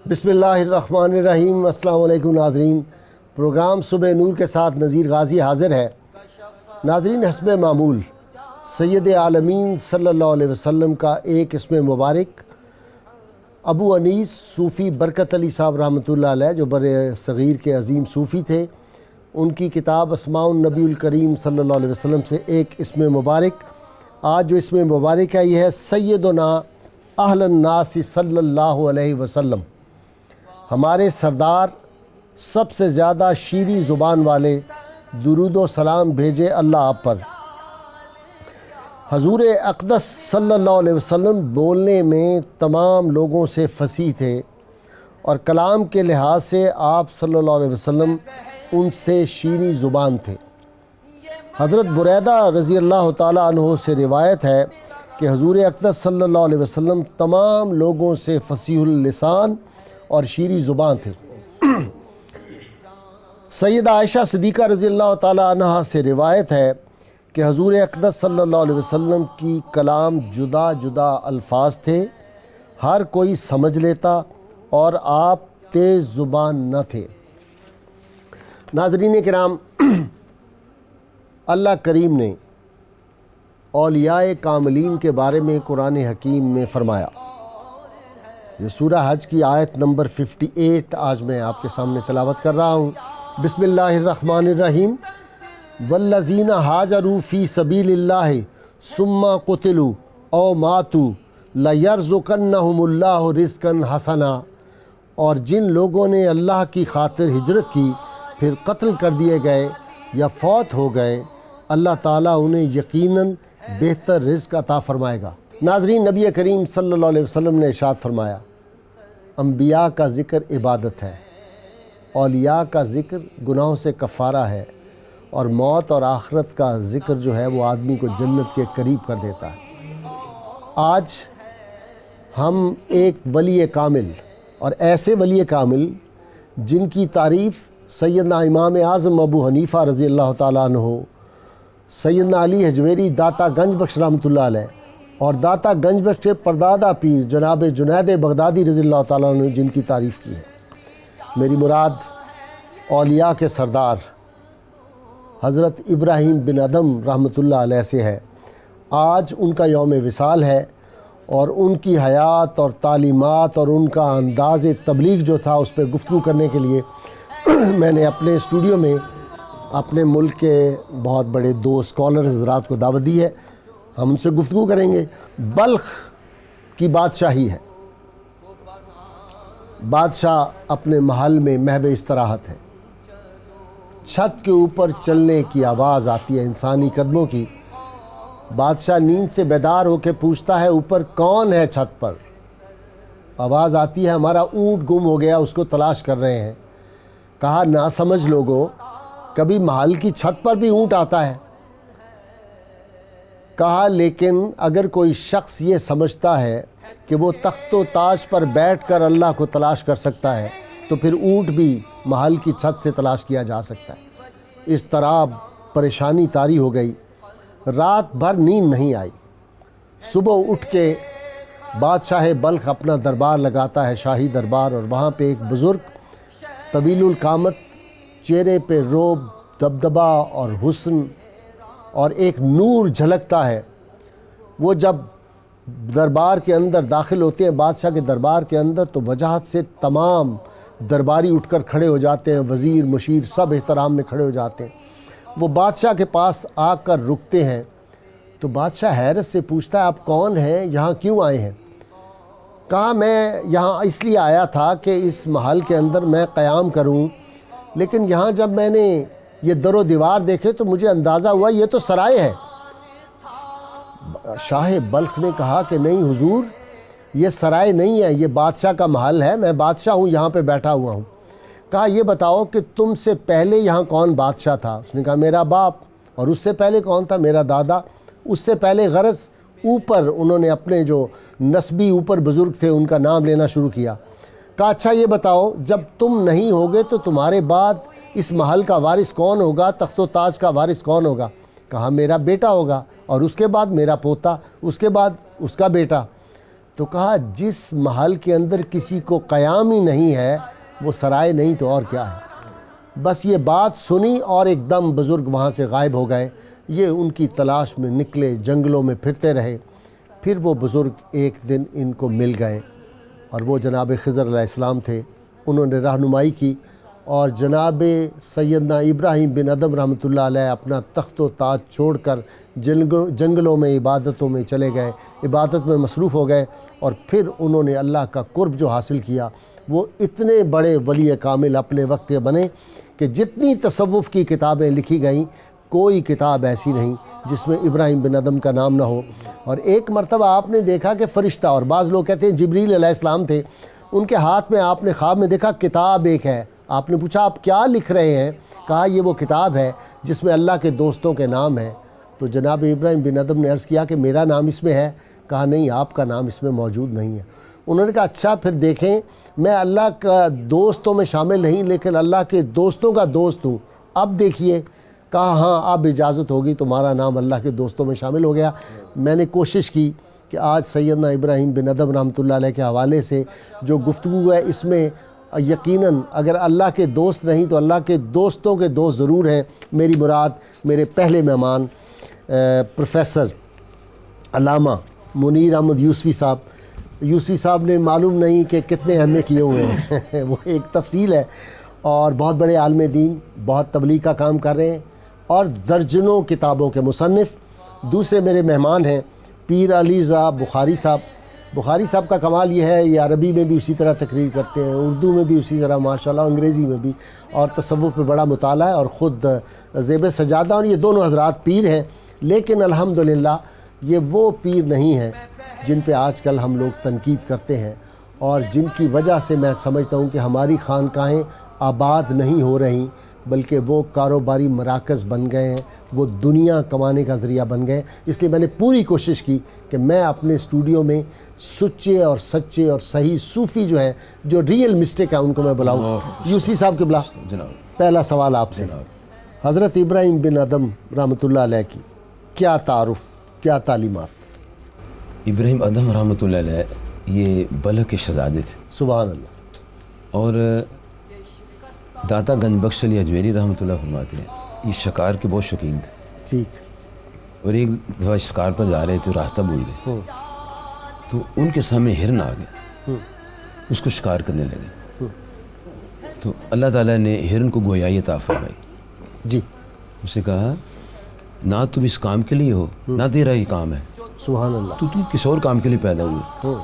بسم اللہ الرحمن الرحیم۔ السلام علیکم ناظرین، پروگرام صبح نور کے ساتھ نذیر غازی حاضر ہے۔ ناظرین، حسب معمول سید عالمین صلی اللہ علیہ وسلم کا ایک اسم مبارک ابو انیس صوفی برکت علی صاحب رحمۃ اللہ علیہ، جو بر صغیر کے عظیم صوفی تھے، ان کی کتاب اسماء النبی الکریم صلی اللہ علیہ وسلم سے ایک اسم مبارک آج جو اسم مبارک ہے یہ ہے سیدنا اہل الناس صلی اللہ علیہ وسلم۔ ہمارے سردار سب سے زیادہ شیریں زبان والے، درود و سلام بھیجے اللہ آپ پر۔ حضور اقدس صلی اللہ علیہ وسلم بولنے میں تمام لوگوں سے فصیح تھے اور کلام کے لحاظ سے آپ صلی اللہ علیہ وسلم ان سے شیریں زبان تھے۔ حضرت بریدہ رضی اللہ تعالیٰ عنہ سے روایت ہے کہ حضور اقدس صلی اللہ علیہ وسلم تمام لوگوں سے فصیح اللسان اور شیریں زبان تھے۔ سیدہ عائشہ صدیقہ رضی اللہ تعالیٰ عنہ سے روایت ہے کہ حضور اقدس صلی اللہ علیہ وسلم کی کلام جدا جدا الفاظ تھے، ہر کوئی سمجھ لیتا اور آپ تیز زبان نہ تھے۔ ناظرین کرام، اللہ کریم نے اولیاء کاملین کے بارے میں قرآن حکیم میں فرمایا۔ یہ سورہ حج کی آیت نمبر 58 آج میں آپ کے سامنے تلاوت کر رہا ہوں۔ بسم اللہ الرحمن الرحیم۔ والذین ہاجروا فی سبیل اللہ ثم قتلوا او ماتوا لیرزقنہم اللہ رزقا حسنا، اور جن لوگوں نے اللہ کی خاطر ہجرت کی پھر قتل کر دیے گئے یا فوت ہو گئے، اللہ تعالیٰ انہیں یقیناً بہتر رزق عطا فرمائے گا۔ ناظرین، نبی کریم صلی اللہ علیہ وسلم نے ارشاد فرمایا، انبیاء کا ذکر عبادت ہے، اولیاء کا ذکر گناہوں سے کفارہ ہے، اور موت اور آخرت کا ذکر جو ہے وہ آدمی کو جنت کے قریب کر دیتا ہے۔ آج ہم ایک ولی کامل اور ایسے ولی کامل جن کی تعریف سیدنا امام اعظم ابو حنیفہ رضی اللہ تعالیٰ عنہ، سیدنا علی حجویری داتا گنج بخش رحمۃ اللہ علیہ اور داتا گنج بخش کے پردادا پیر جناب جنید بغدادی رضی اللہ تعالیٰ عنہ جن کی تعریف کی ہے۔ میری مراد اولیاء کے سردار حضرت ابراہیم بن ادم رحمۃ اللہ علیہ سے ہے۔ آج ان کا یوم وصال ہے اور ان کی حیات اور تعلیمات اور ان کا انداز تبلیغ جو تھا اس پہ گفتگو کرنے کے لیے میں نے اپنے اسٹوڈیو میں اپنے ملک کے بہت بڑے دو اسکالر حضرات کو دعوت دی ہے۔ ہم ان سے گفتگو کریں گے۔ بلخ کی بادشاہی ہے، بادشاہ اپنے محل میں محو استراحت ہے، چھت کے اوپر چلنے کی آواز آتی ہے انسانی قدموں کی۔ بادشاہ نیند سے بیدار ہو کے پوچھتا ہے اوپر کون ہے چھت پر؟ آواز آتی ہے ہمارا اونٹ گم ہو گیا، اس کو تلاش کر رہے ہیں۔ کہا نہ سمجھ لوگوں، کبھی محل کی چھت پر بھی اونٹ آتا ہے؟ کہا لیکن اگر کوئی شخص یہ سمجھتا ہے کہ وہ تخت و تاج پر بیٹھ کر اللہ کو تلاش کر سکتا ہے تو پھر اونٹ بھی محل کی چھت سے تلاش کیا جا سکتا ہے۔ اس طرح پریشانی طاری ہو گئی، رات بھر نیند نہیں آئی۔ صبح اٹھ کے بادشاہ بلخ اپنا دربار لگاتا ہے، شاہی دربار، اور وہاں پہ ایک بزرگ طویل القامت، چہرے پہ رعب، دبدبا اور حسن اور ایک نور جھلکتا ہے۔ وہ جب دربار کے اندر داخل ہوتے ہیں، بادشاہ کے دربار کے اندر، تو وجاہت سے تمام درباری اٹھ کر کھڑے ہو جاتے ہیں، وزیر مشیر سب احترام میں کھڑے ہو جاتے ہیں۔ وہ بادشاہ کے پاس آ کر رکتے ہیں تو بادشاہ حیرت سے پوچھتا ہے آپ کون ہیں، یہاں کیوں آئے ہیں؟ کہا میں یہاں اس لیے آیا تھا کہ اس محل کے اندر میں قیام کروں، لیکن یہاں جب میں نے یہ در و دیوار دیکھے تو مجھے اندازہ ہوا یہ تو سرائے ہے۔ شاہ بلخ نے کہا کہ نہیں حضور، یہ سرائے نہیں ہے، یہ بادشاہ کا محل ہے، میں بادشاہ ہوں، یہاں پہ بیٹھا ہوا ہوں۔ کہا یہ بتاؤ کہ تم سے پہلے یہاں کون بادشاہ تھا؟ اس نے کہا میرا باپ۔ اور اس سے پہلے کون تھا؟ میرا دادا۔ اس سے پہلے غرض اوپر انہوں نے اپنے جو نسبی اوپر بزرگ تھے ان کا نام لینا شروع کیا۔ کہا اچھا یہ بتاؤ جب تم نہیں ہوگے تو تمہارے بعد اس محل کا وارث کون ہوگا، تخت و تاج کا وارث کون ہوگا؟ کہا میرا بیٹا ہوگا، اور اس کے بعد میرا پوتا، اس کے بعد اس کا بیٹا۔ تو کہا جس محل کے اندر کسی کو قیام ہی نہیں ہے وہ سرائے نہیں تو اور کیا ہے۔ بس یہ بات سنی اور ایک دم بزرگ وہاں سے غائب ہو گئے۔ یہ ان کی تلاش میں نکلے، جنگلوں میں پھرتے رہے۔ پھر وہ بزرگ ایک دن ان کو مل گئے اور وہ جناب خضر علیہ السلام تھے۔ انہوں نے رہنمائی کی اور جناب سیدنا ابراہیم بن ادم رحمۃ اللہ علیہ اپنا تخت و تاج چھوڑ کر جنگلوں میں عبادتوں میں چلے گئے، عبادت میں مصروف ہو گئے، اور پھر انہوں نے اللہ کا قرب جو حاصل کیا وہ اتنے بڑے ولی کامل اپنے وقت کے بنے کہ جتنی تصوف کی کتابیں لکھی گئیں کوئی کتاب ایسی نہیں جس میں ابراہیم بن ادم کا نام نہ ہو۔ اور ایک مرتبہ آپ نے دیکھا کہ فرشتہ، اور بعض لوگ کہتے ہیں جبریل علیہ السلام تھے، ان کے ہاتھ میں آپ نے خواب میں دیکھا کتاب ایک ہے۔ آپ نے پوچھا آپ کیا لکھ رہے ہیں؟ کہا یہ وہ کتاب ہے جس میں اللہ کے دوستوں کے نام ہیں۔ تو جناب ابراہیم بن ادم نے عرض کیا کہ میرا نام اس میں ہے؟ کہا نہیں، آپ کا نام اس میں موجود نہیں ہے۔ انہوں نے کہا اچھا پھر دیکھیں، میں اللہ کا دوستوں میں شامل نہیں لیکن اللہ کے دوستوں کا دوست ہوں، اب دیکھیے۔ کہا ہاں اب اجازت ہوگی، تمہارا نام اللہ کے دوستوں میں شامل ہو گیا۔ میں نے کوشش کی کہ آج سیدنا ابراہیم بن ادم رحمۃ اللہ علیہ کے حوالے سے جو گفتگو ہے اس میں یقیناً اگر اللہ کے دوست نہیں تو اللہ کے دوستوں کے دوست ضرور ہیں۔ میری مراد میرے پہلے مہمان پروفیسر علامہ منیر احمد یوسفی صاحب نے معلوم نہیں کہ کتنے ایم اے کیے ہوئے ہیں وہ ایک تفصیل ہے، اور بہت بڑے عالم دین، بہت تبلیغ کا کام کر رہے ہیں اور درجنوں کتابوں کے مصنف۔ دوسرے میرے مہمان ہیں پیر علی رضا بخاری صاحب کا کمال یہ ہے یہ عربی میں بھی اسی طرح تقریر کرتے ہیں، اردو میں بھی اسی طرح ماشاءاللہ، انگریزی میں بھی، اور تصوف پہ بڑا مطالعہ ہے، اور خود زیب سجادہ، اور یہ دونوں حضرات پیر ہیں، لیکن الحمدللہ یہ وہ پیر نہیں ہیں جن پہ آج کل ہم لوگ تنقید کرتے ہیں، اور جن کی وجہ سے میں سمجھتا ہوں کہ ہماری خانقاہیں آباد نہیں ہو رہیں بلکہ وہ کاروباری مراکز بن گئے ہیں، وہ دنیا کمانے کا ذریعہ بن گئے۔ اس لیے میں نے پوری کوشش کی کہ میں اپنے اسٹوڈیو میں سچے اور سچے اور صحیح صوفی جو ہیں، جو ریئل مسٹیک ہیں، ان کو میں بلاؤں۔ یوسی صاحب قبلہ، پہلا سوال آپ سے، حضرت ابراہیم بن ادم رحمۃ اللہ علیہ کی کیا تعارف، کیا تعلیمات؟ ابراہیم ادم رحمۃ اللہ علیہ یہ بلخ کے شہزادے تھے، سبحان اللہ، اور داتا گنج بخش علی اجمیری رحمۃ اللہ فرماتے ہیں یہ شکار کے بہت شوقین تھے۔ ٹھیک۔ اور ایک دفعہ شکار پر جا رہے تھے، راستہ بھول گئے، تو ان کے سامنے ہرن آ گیا، اس کو شکار کرنے لگے، تو اللہ تعالیٰ نے ہرن کو گویائی عطا فرمائی۔ جی، اسے کہا نہ تم اس کام کے لیے ہو، نہ تیرا یہ کام ہے، سبحان اللہ، تو تم کس اور کام کے لیے پیدا ہوئے۔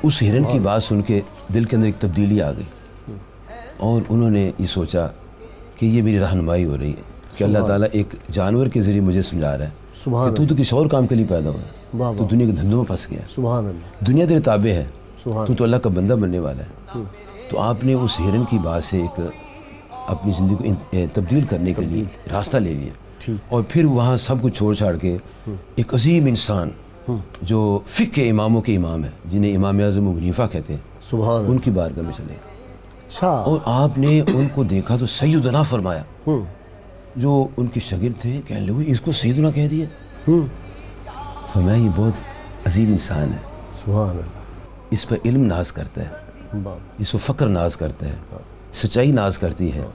اس ہرن کی بات سن کے دل کے اندر ایک تبدیلی آ گئی، اور انہوں نے یہ سوچا کہ یہ میری رہنمائی ہو رہی ہے کہ اللہ تعالیٰ ایک جانور کے ذریعے مجھے سمجھا رہا ہے کہ تو کسی اور کام کے لیے پیدا ہوا ہے، تو دنیا کے دھندوں میں پھنس گیا، سبحان اللہ، دنیا تیرے تابع ہے، تو اللہ کا بندہ بننے والا ہے۔ تو آپ نے اس ہرن کی بات سے ایک اپنی زندگی کو تبدیل کرنے کے لیے راستہ لے لیا، اور پھر وہاں سب کچھ چھوڑ چھاڑ کے ایک عظیم انسان جو فقہ کے اماموں کے امام ہیں، جنہیں امام اعظم ابو حنیفہ کہتے ہیں، سبحان ان کی بارگاہ میں چلے، اچھا، اور آپ نے ان کو دیکھا تو سیدنا فرمایا۔ جو ان کے شاگرد تھے کہنے لگے اس کو سیدنا کہہ دیا، فرمایا یہ بہت عظیم انسان ہے، سبحان اللہ، اس پر علم ناز کرتا ہے، اس پر فقر ناز کرتا ہے، سچائی ناز کرتی ہے۔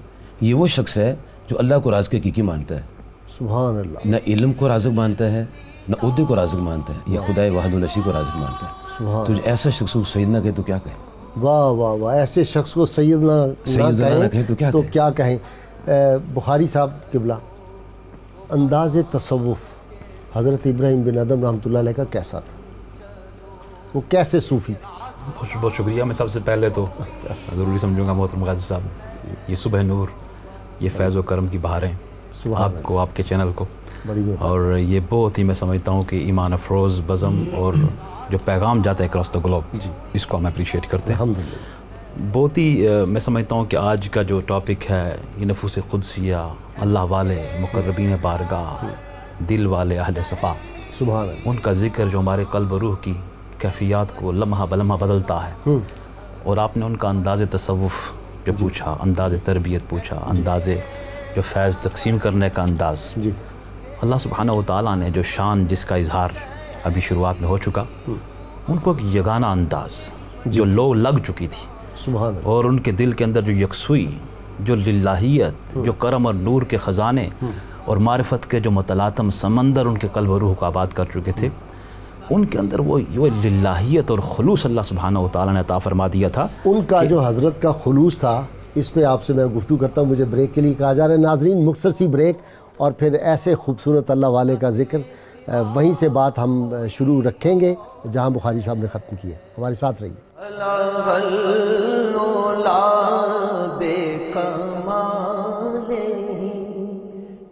یہ وہ شخص ہے جو اللہ کو رازق حقیقی مانتا ہے، سبحان اللہ، نہ علم کو رازق مانتا ہے، نہ عہدے کو رازق مانتا ہے، یا خدائے وحد العشی کو رازق مانتا ہے۔ سبحان تو جو ایسا شخص کو سیدنا کہے تو کیا کہے؟ واہ واہ واہ، ایسے شخص کو سیدنا نہ کہیں تو کیا کہیں۔ بخاری صاحب قبلہ، انداز تصوف حضرت ابراہیم بن ادم رحمۃ اللہ علیہ کا کیسا تھا؟ وہ کیسے صوفی تھے؟ بہت شکریہ۔ میں سب سے پہلے تو ضروری سمجھوں گا محترم غازی صاحب، یہ صبح نور، یہ فیض و کرم کی بہاریں آپ کو، آپ کے چینل کو، اور یہ بہت ہی میں سمجھتا ہوں کہ ایمان افروز بزم اور جو پیغام جاتا ہے اکراس دا گلوب، اس کو ہم اپریشیٹ کرتے ہیں بہت ہی۔ میں سمجھتا ہوں کہ آج کا جو ٹاپک ہے یہ نفوس قدسیہ، اللہ والے، مقربین بارگاہ، دل والے اہل صفا، سبحان اللہ، ان کا ذکر جو ہمارے قلب و روح کی کیفیات کو لمحہ بلمحہ بدلتا ہے۔ اور آپ نے ان کا انداز تصوف جو پوچھا، انداز تربیت پوچھا، انداز جو فیض تقسیم کرنے کا انداز، اللہ سبحانہ و تعالیٰ نے جو شان جس کا اظہار ابھی شروعات میں ہو چکا، ان کو ایک یگانہ انداز جو لو لگ چکی تھی، سبحان اللہ. اور ان کے دل کے اندر جو یکسوئی، جو للہیت، جو کرم اور نور کے خزانے اور معرفت کے جو متلاطم سمندر ان کے قلب و روح کو آباد کر چکے تھے، ان کے اندر وہ للہیت اور خلوص اللہ سبحانہ و تعالیٰ نے عطا فرما دیا تھا. ان کا جو حضرت کا خلوص تھا، اس پہ آپ سے میں گفتگو کرتا ہوں. مجھے بریک کے لیے کہا جا رہا ہے. ناظرین، مختصر سی بریک اور پھر ایسے خوبصورت اللہ والے کا ذکر، وہیں سے بات ہم شروع رکھیں گے جہاں بخاری صاحب نے ختم کیا. ہمارے ساتھ رہیے.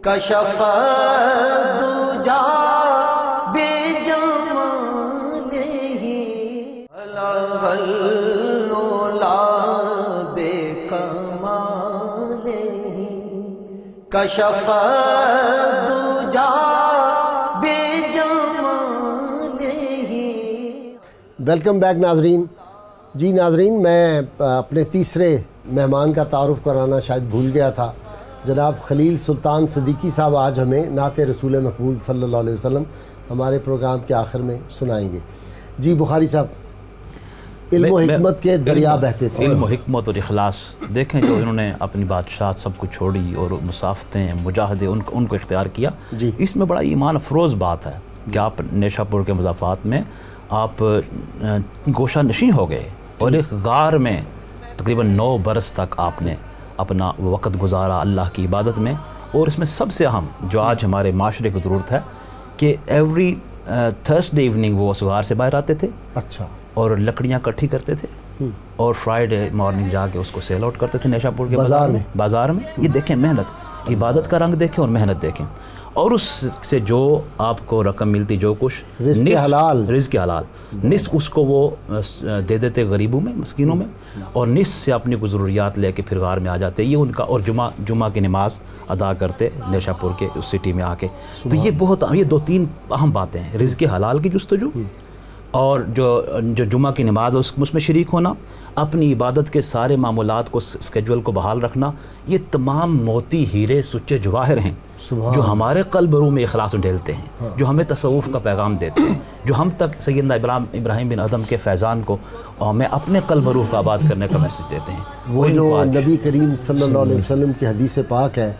کشف دجا بے جمالہ الغلا بے کمالہ کشف دجا بے جمالہ. ویلکم بیک ناظرین. جی ناظرین، میں اپنے تیسرے مہمان کا تعارف کرانا شاید بھول گیا تھا. جناب خلیل سلطان صدیقی صاحب آج ہمیں نعت رسول مقبول صلی اللہ علیہ وسلم ہمارے پروگرام کے آخر میں سنائیں گے. جی بخاری صاحب، علم و حکمت کے دریا بہتے تھے. علم و حکمت اور اخلاص دیکھیں، جو انہوں نے اپنی بادشاہت سب کو چھوڑی اور مسافتیں، مجاہدے ان کو اختیار کیا. جی. اس میں بڑا ایمان افروز بات ہے کہ آپ نیشا پور کے مضافات میں آپ گوشہ نشین ہو گئے اور ایک غار میں تقریباً 9 برس تک آپ نے اپنا وقت گزارا اللہ کی عبادت میں. اور اس میں سب سے اہم جو آج ہمارے معاشرے کو ضرورت ہے کہ ایوری تھرسڈے ایوننگ وہ اس غار سے باہر آتے تھے. اچھا. اور لکڑیاں اکٹھی کرتے تھے اور فرائیڈے مارننگ جا کے اس کو سیل آؤٹ کرتے تھے نیشا پور کے بازار میں. یہ دیکھیں محنت، عبادت کا رنگ دیکھیں اور محنت دیکھیں. اور اس سے جو آپ کو رقم ملتی، جو کچھ رزق حلال، نصف اس کو وہ دے دیتے غریبوں میں، مسکینوں میں، اور نصف سے اپنی کو ضروریات لے کے پھر غار میں آ جاتے. یہ ان کا، اور جمعہ کی نماز ادا کرتے نیشا پور کے اس سٹی میں آ کے. تو یہ بہت، یہ 2-3 اہم باتیں ہیں: رزق حلال کی جستجو، اور جو جمعہ کی نماز ہے اس میں شریک ہونا، اپنی عبادت کے سارے معمولات کو، اسکیجول کو بحال رکھنا. یہ تمام موتی، ہیرے، سچے جواہر ہیں جو ہمارے قلب روح میں اخلاص ڈھیلتے ہیں، جو ہمیں تصوف کا پیغام دیتے ہیں، جو ہم تک سیدنا ابراہیم بن ادم کے فیضان کو ہمیں اپنے قلب روح کا آباد کرنے کا میسج دیتے ہیں. وہ جو نبی کریم صلی اللہ علیہ وسلم کی حدیث پاک ہے،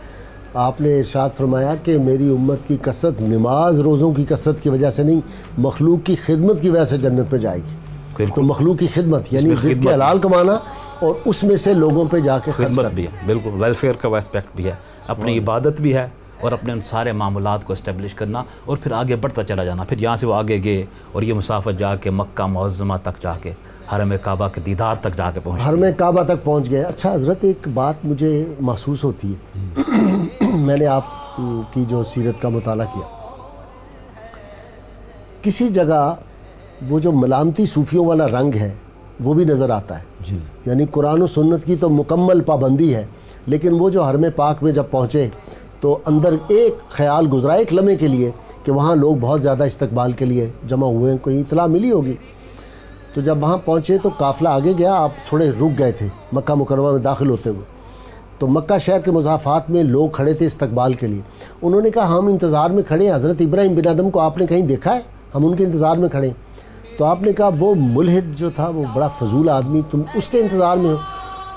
آپ نے ارشاد فرمایا کہ میری امت کی کثرت نماز روزوں کی کثرت کی وجہ سے نہیں، مخلوق کی خدمت کی وجہ سے جنت میں جائے گی. تو مخلوق کی خدمت یعنی رزق حلال کمانا اور اس میں سے لوگوں پہ جا کے خدمت بھی ہے. بالکل ویلفیئر کا وہ اسپیکٹ بھی ہے، اپنی عبادت بھی ہے، اور اپنے ان سارے معاملات کو اسٹیبلش کرنا اور پھر آگے بڑھتا چلا جانا. پھر یہاں سے وہ آگے گئے اور یہ مسافت جا کے مکہ معظمہ تک جا کے حرم کعبہ کے دیدار تک جا کے پہنچ، حرم کعبہ تک پہنچ گئے. اچھا حضرت، ایک بات مجھے محسوس ہوتی ہے، میں نے آپ کی جو سیرت کا مطالعہ کیا، کسی جگہ وہ جو ملامتی صوفیوں والا رنگ ہے وہ بھی نظر آتا ہے. جی. یعنی قرآن و سنت کی تو مکمل پابندی ہے، لیکن وہ جو حرم پاک میں جب پہنچے تو اندر ایک خیال گزرا ایک لمحے کے لیے کہ وہاں لوگ بہت زیادہ استقبال کے لیے جمع ہوئے ہیں، کوئی اطلاع ملی ہوگی. تو جب وہاں پہنچے تو قافلہ آگے گیا، آپ تھوڑے رک گئے تھے مکہ مکرمہ میں داخل ہوتے ہوئے. تو مکہ شہر کے مضافات میں لوگ کھڑے تھے استقبال کے لیے. انہوں نے کہا ہم انتظار میں کھڑے ہیں، حضرت ابراہیم بن ادم کو آپ نے کہیں دیکھا ہے؟ ہم ان کے انتظار میں کھڑے ہیں. تو آپ نے کہا وہ ملحد جو تھا، وہ بڑا فضول آدمی، تم اس کے انتظار میں ہو.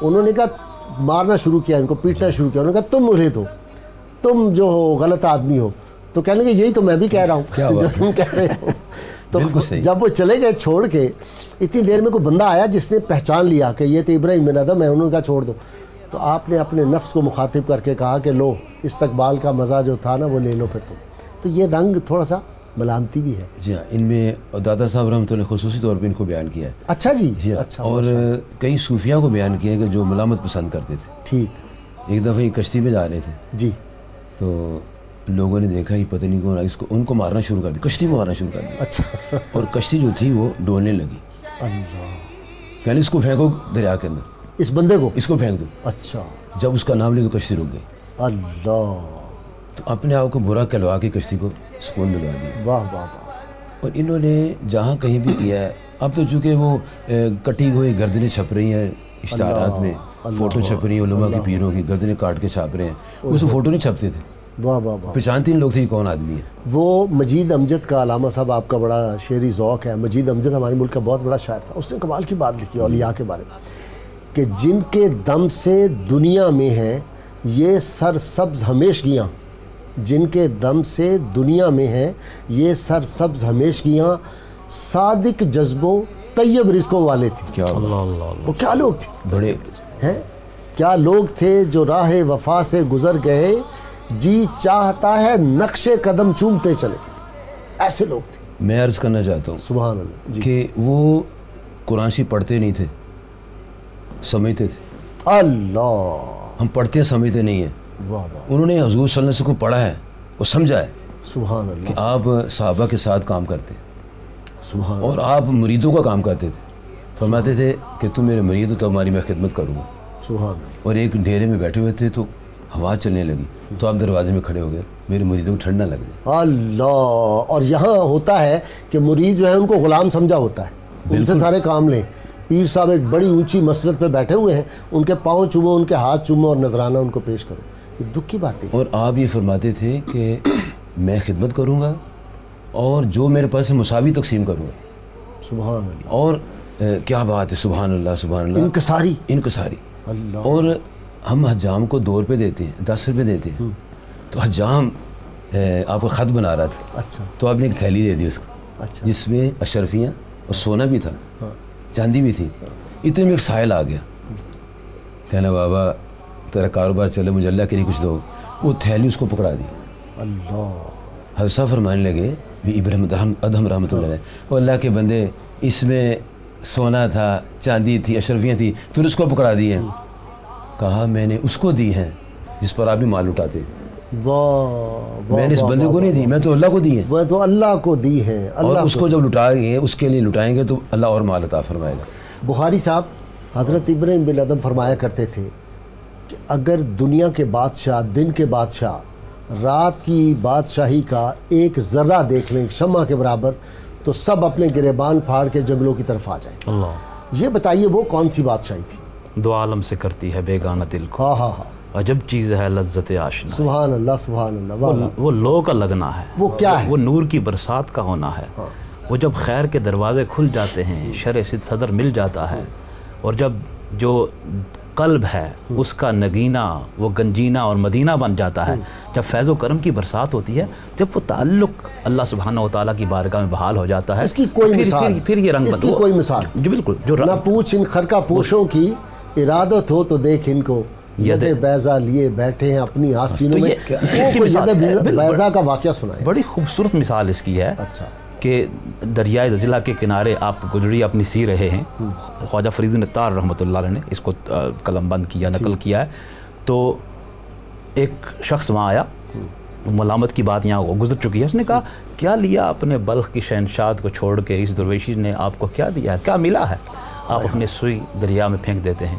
انہوں نے کہا، مارنا شروع کیا، ان کو پیٹنا شروع کیا. انہوں نے کہا تم ملحد ہو، تم جو ہو غلط آدمی ہو. تو کہنے لگے یہی تو میں بھی کہہ رہا ہوں جو تم کہہ رہے ہو. تو جب وہ چلے گئے چھوڑ کے، اتنی دیر میں کوئی بندہ آیا جس نے پہچان لیا کہ یہ تو ابراہیم بن ادم ہے. انہوں نے کہا چھوڑ دو. تو آپ نے اپنے نفس کو مخاطب کر کے کہا کہ لو، استقبال کا مزہ جو تھا نا وہ لے لو پھر تم. تو یہ رنگ تھوڑا سا ملامتی بھی ہے. جی ہاں، ان میں دادا صاحب رحمۃ اللہ خصوصی طور پہ ان کو بیان کیا ہے. اچھا جی. جی اچھا. اور کئی صوفیاء کو بیان کیا ہے کہ جو ملامت پسند کرتے تھے. ٹھیک. ایک دفعہ یہ کشتی میں جا رہے تھے جی، تو لوگوں نے دیکھا یہ پتہ نہیں کون، اس کو ان کو مارنا شروع کر دیا، کشتی میں مارنا شروع کر دیا. اچھا. اور کشتی جو تھی وہ ڈولنے لگی. اللہ. کہنے اس کو پھینکو دریا کے اندر، اس بندے کو اس کو پھینک دو. اچھا. جب اس کا نام لے تو کشتی رک گئی. اللہ. تو اپنے آپ کو برا کہلوا کے کشتی کو سکون دلوا دیا. واہ واہ واہ. اور انہوں نے جہاں کہیں بھی کیا ہے، اب تو چونکہ وہ کٹی ہوئی گردنیں چھپ رہی ہیں اشتہارات میں، فوٹو چھپ رہی ہیں علماء کی، پیروں کی گردنیں کاٹ کے چھاپ رہے ہیں. اس فوٹو نہیں چھپتے تھے، واہ واہ واہ. پہچانتے ہیں لوگ تھے یہ کون آدمی ہے. وہ مجید امجد کا، علامہ صاحب آپ کا بڑا شعری ذوق ہے. مجید امجد ہمارے ملک کا بہت بڑا شاعر تھا. اس نے کمال کی بات لکھی اولیاء کے بارے میں کہ جن کے دم سے دنیا میں ہیں یہ سر سبز ہمیشگیاں، جن کے دم سے دنیا میں ہیں یہ سر سبز ہمیشگیاں، صادق جذبوں طیب رزقوں والے تھے. کیا وہ کیا لوگ تھے بڑے ہیں، کیا لوگ تھے جو راہ وفا سے گزر گئے، جی چاہتا ہے نقش قدم چومتے چلے. ایسے لوگ تھے. میں عرض کرنا چاہتا ہوں سبحان اللہ جی. کہ وہ قرآن شریف پڑھتے نہیں تھے، سمجھتے تھے. اللہ ہم پڑھتے سمجھتے نہیں ہیں. واہ واہ انہوں نے حضور صلی اللہ علیہ وسلم کو پڑھا ہے، وہ سمجھا ہے سبحان کہ اللہ آپ صحابہ کے ساتھ کام کرتے ہیں سبحان اور آپ مریدوں کا کام کرتے تھے. فرماتے تھے کہ تم میرے مرید ہو تو تمہاری میں خدمت کروں گا. سبحان اللہ. اور ایک ڈھیرے میں بیٹھے ہوئے تھے تو ہوا چلنے لگی تو آپ دروازے میں کھڑے ہو گئے، میرے مریدوں کو ٹھنڈ نہ لگ جائے. اللہ. اور یہاں ہوتا ہے کہ مرید جو ہے ان کو غلام سمجھا ہوتا ہے، ان سے سارے کام لیں. پیر صاحب ایک بڑی اونچی مسرت پہ بیٹھے ہوئے ہیں، ان کے پاؤں چومو، ان کے ہاتھ چومو اور نذرانہ ان کو پیش کرو. یہ دکھ کی بات ہے. اور آپ یہ فرماتے تھے کہ میں خدمت کروں گا اور جو میرے پاس ہے مساوی تقسیم کروں گا. سبحان اللہ. اور کیا بات ہے، سبحان اللہ سبحان اللہ. انکساری. انکساری. اللہ. اور ہم حجام کو 2 روپے دیتے ہیں، 10 روپے دیتے ہیں. تو حجام آپ کا خط بنا رہا تھا، اچھا تو آپ نے ایک تھیلی دے دی اس کو، اچھا جس میں اشرفیاں اور سونا بھی تھا، چاندی بھی تھی. اتنے میں ایک سائل آ گیا، کہنا بابا تیرا کاروبار چلے، مجھے اللہ کے لیے کچھ دو. وہ تھیلی اس کو پکڑا دی. اللہ. حضرت صاحب فرمانے لگے بھی ابراہیم ادہم رحمۃ اللہ علیہ، اور اللہ کے بندے اس میں سونا تھا، چاندی تھی، اشرفیاں تھی، تو نے اس کو پکڑا دی ہیں. کہا میں نے اس کو دی ہیں جس پر آپ بھی مال اٹھاتے. واہ. میں نے اس بندے کو نہیں دی، میں تو اللہ کو دی ہیں. وہ تو اللہ کو دی ہیں. اور اللہ اس کو جب لٹائیں گے، اس کے لیے لٹائیں گے تو اللہ اور مال عطا فرمائے گا. بخاری صاحب حضرت ابراہیم بن ادم فرمایا کرتے تھے کہ اگر دنیا کے بادشاہ، دن کے بادشاہ رات کی بادشاہی کا ایک ذرہ دیکھ لیں شمع کے برابر، تو سب اپنے گریبان پھاڑ کے جنگلوں کی طرف آ جائیں. اللہ. یہ بتائیے وہ کون سی بادشاہی تھی؟ دو عالم سے کرتی ہے بیگانہ دل کو، ہاں ہاں ہاں. عجب چیز ہے لذت آشنا. سبحان اللہ سبحان اللہ. واہ واہ. وہ لو کا لگنا ہے، وہ کیا ہے؟ وہ نور کی برسات کا ہونا ہے. وہ جب خیر کے دروازے کھل جاتے ہیں، شر صدر مل جاتا ہے، اور جب جو قلب ہے اس کا نگینہ وہ گنجینہ اور مدینہ بن جاتا ہے، جب فیض و کرم کی برسات ہوتی ہے، جب وہ تعلق اللہ سبحانہ و تعالیٰ کی بارگاہ میں بحال ہو جاتا ہے. اس کی کوئی مثال، پھر یہ رنگ اس کی کوئی مثال جی بالکل. جو نہ پوچھ ان خرقہ پوشوں کی ارادت ہو تو دیکھ ان کو، ید بیضا لیے بیٹھے ہیں اپنی آستینوں میں. ید بیضا کا واقعہ سنائے. بڑی خوبصورت مثال اس کی ہے. اچھا. کہ دریائے دجلہ کے کنارے آپ گزری اپنی سی رہے ہیں. خواجہ فرید النطار رحمۃ اللہ علیہ نے اس کو قلم بند کیا، نقل کیا ہے. تو ایک شخص وہاں آیا، ملامت کی بات یہاں گزر چکی ہے. اس نے کہا کیا لیا اپنے بلخ کی شہنشاد کو چھوڑ کے، اس درویشی نے آپ کو کیا دیا ہے، کیا ملا ہے؟ آپ اپنی سوئی دریا میں پھینک دیتے ہیں،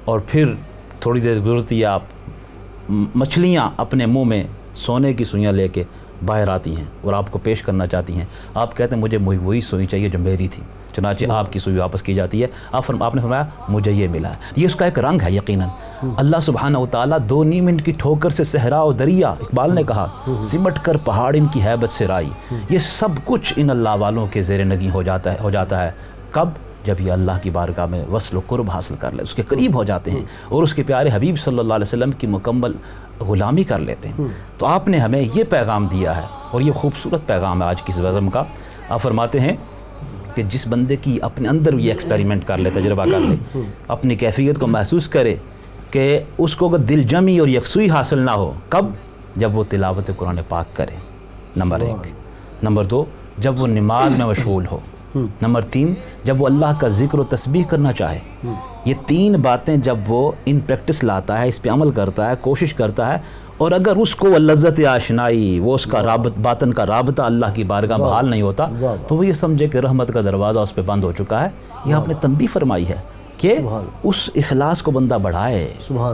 اور پھر تھوڑی دیر گزرتی ہے، آپ مچھلیاں اپنے منہ میں سونے کی سوئیاں لے کے باہر آتی ہیں اور آپ کو پیش کرنا چاہتی ہیں. آپ کہتے ہیں مجھے وہی سوئی چاہیے جو میری تھی. چنانچہ آپ کی سوئی واپس کی جاتی ہے. آپ نے فرمایا مجھے یہ ملا ہے. یہ اس کا ایک رنگ ہے. یقیناً اللہ سبحانہ و تعالیٰ 2 نیم انٹ کی ٹھوکر سے صحرا و دریا، اقبال نے کہا، سمٹ کر پہاڑ ان کی ہیبت سے رائی. یہ سب کچھ ان اللہ والوں کے زیر نگیں ہو جاتا ہے. کب؟ جب یہ اللہ کی بارگاہ میں وصل و قرب حاصل کر لے، اس کے قریب ہو جاتے ہیں اور اس کے پیارے حبیب صلی اللہ علیہ وسلم کی مکمل غلامی کر لیتے ہیں. تو آپ نے ہمیں یہ پیغام دیا ہے، اور یہ خوبصورت پیغام ہے آج کی اس بزم کا. آپ فرماتے ہیں کہ جس بندے کی اپنے اندر یہ ایکسپیریمنٹ کر لے، تجربہ کر لے، اپنی کیفیت کو محسوس کرے کہ اس کو اگر دل جمی اور یکسوئی حاصل نہ ہو، کب؟ جب وہ تلاوت قرآن پاک کرے، نمبر 1. نمبر 2، جب وہ نماز میں مشغول ہو. نمبر 3، جب وہ اللہ کا ذکر و تسبیح کرنا چاہے. یہ 3 باتیں جب وہ ان پریکٹس لاتا ہے، اس پہ عمل کرتا ہے، کوشش کرتا ہے، اور اگر اس کو وہ لذت آشنائی، وہ اس کا باطن کا رابطہ اللہ کی بارگاہ بحال نہیں ہوتا، تو وہ یہ سمجھے کہ رحمت کا دروازہ اس پہ بند ہو چکا ہے. یہ آپ نے تنبیہ فرمائی ہے کہ اس اخلاص کو بندہ بڑھائے،